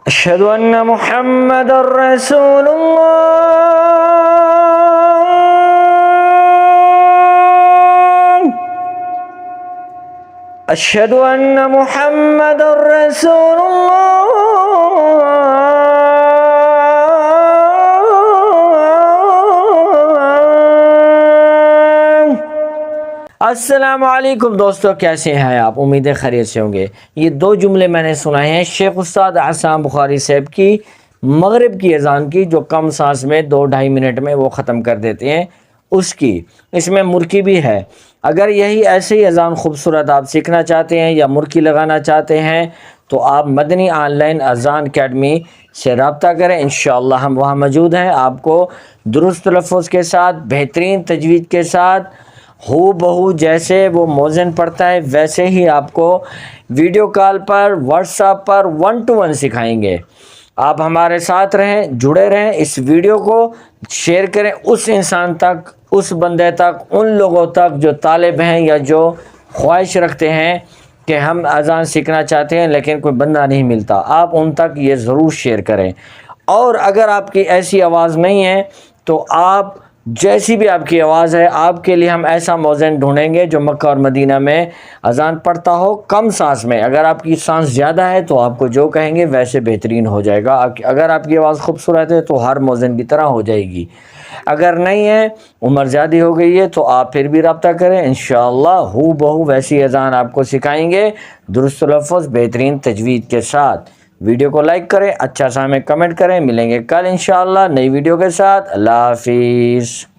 أشهد أن محمد رسول الله. أشهد أن محمد رسول الله. السلام علیکم دوستو، کیسے ہیں آپ؟ امید ہے خیریت سے ہوں گے۔ یہ دو جملے میں نے سنائے ہیں شیخ استاد احسان بخاری صاحب کی مغرب کی اذان کی، جو کم سانس میں 2-2.5 منٹ میں وہ ختم کر دیتے ہیں، اس کی اس میں مرکی بھی ہے۔ اگر یہی ایسے ہی اذان خوبصورت آپ سیکھنا چاہتے ہیں یا مرکی لگانا چاہتے ہیں تو آپ مدنی آن لائن اذان اکیڈمی سے رابطہ کریں، انشاءاللہ ہم وہاں موجود ہیں۔ آپ کو درست تلفظ کے ساتھ، بہترین تجوید کے ساتھ، ہو بہو جیسے وہ مؤذن پڑھتا ہے ویسے ہی آپ کو video call per, what's app per 1 to 1 سکھائیں گے۔ آپ ہمارے ساتھ رہیں، جڑے رہیں، اس ویڈیو کو شیئر کریں اس انسان تک، اس بندے تک، ان لوگوں تک جو طالب ہیں یا جو خواہش رکھتے ہیں کہ ہم اذان سیکھنا چاہتے ہیں لیکن کوئی بندہ نہیں ملتا۔ آپ ان تک یہ ضرور شیئر کریں۔ اور اگر آپ کی ایسی آواز نہیں ہے تو آپ جیسی بھی آپ کی آواز ہے، آپ کے لیے ہم ایسا مؤذن ڈھونڈیں گے جو مکہ اور مدینہ میں اذان پڑھتا ہو کم سانس میں۔ اگر آپ کی سانس زیادہ ہے تو آپ کو جو کہیں گے ویسے بہترین ہو جائے گا۔ اگر آپ کی آواز خوبصورت ہے تو ہر مؤذن کی طرح ہو جائے گی۔ اگر نہیں ہے، عمر زیادہ ہو گئی ہے، تو آپ پھر بھی رابطہ کریں، انشاءاللہ ہو بہو ویسی اذان آپ کو سکھائیں گے، درست لفظ، بہترین تجوید کے ساتھ۔ ویڈیو کو لائک کریں، اچھا سا ہمیں کمنٹ کریں۔ ملیں گے کل انشاءاللہ نئی ویڈیو کے ساتھ۔ اللہ حافظ۔